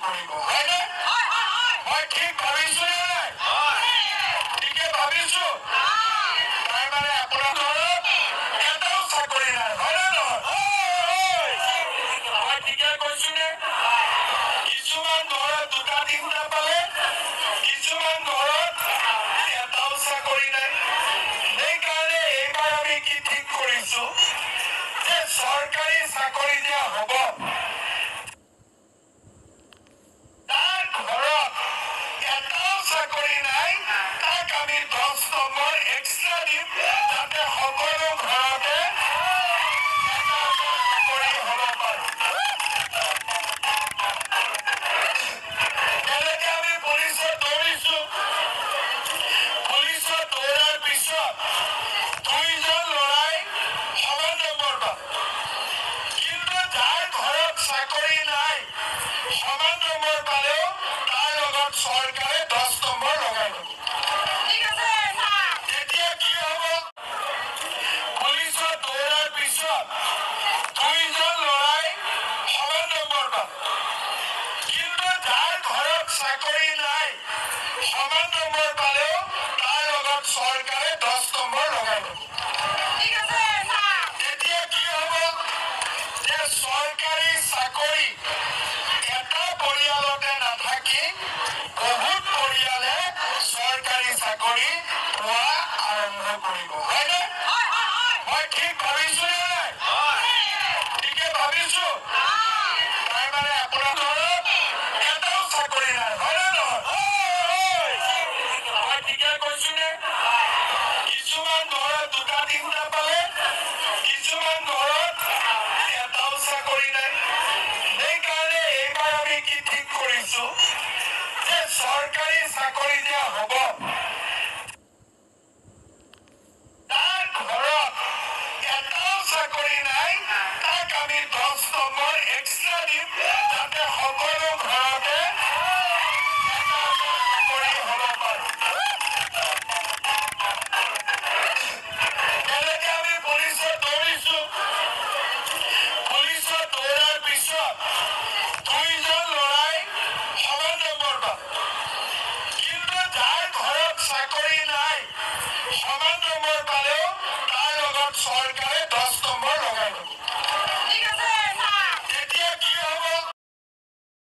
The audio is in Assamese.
কৰিব হয়নে মই ঠিক ভাবিছো নে নাই ঠিকে ভাবিছো তাৰমানে আপোনাৰ ঘৰত এটাও চাকৰি নাই হয়নে নহয় মই ঠিকে কৈছো নে কিছুমান ঘৰত দুটা তিনিটা পালে কিছুমান ঘৰত এটাও চাকৰি নাই সেইকাৰণে এইবাৰ আমি কি ঠিক কৰিছো যে চৰকাৰী চাকৰি দিয়া হ'ব তাৰ ঘৰত এটাও চাকৰি নাই তাক আমি 10 নম্বৰ এক্সট্ৰা দিম যাতে সকলো ঘৰতে চাকৰি হ'ব পাৰে তেনেকে আমি পুলিচত দৌৰিছো পুলিচত দৌৰাৰ পিছত 2জন ল'ৰাই সমান নম্বৰ পায় কিন্তু যাৰ ঘৰত চাকৰি নাই সমান নম্বৰ পালেও তাৰ লগত চৰকাৰে 10 নম্বৰ লগাই দিব তেতিয়া কি হ'ব পুলিচত দৌৰাৰ পিছত 2জন ল'ৰাই সমান নম্বৰ পায় কিন্তু যাৰ ঘৰত চাকৰি নাই সমান নম্বৰ পালেও তাৰ লগত চৰকাৰে 10 নম্বৰ লগাই দিব তেতিয়া কি হ'ব যে চৰকাৰী চাকৰি এটা পৰিয়ালতে নাথাকি বহুত পৰিয়ালে চৰকাৰী চাকৰি পোৱা আৰম্ভ কৰিব হয়নে মই ঠিক ভাবিছো নে নাই ঠিকে ভাবিছো তাৰমানে আপোনাৰ ঘৰত এটাও চাকৰি নাই হয়নে নহয় মই ঠিকে কৈছো নে কিছুমান ঘৰত দুটা তিনিটা পালে কিছুমান ঘৰত এটাও চাকৰি নাই সেইকাৰণে এইবাৰ আমি কি ঠিক কৰিছো যে চৰকাৰী চাকৰি দিয়া হ'ব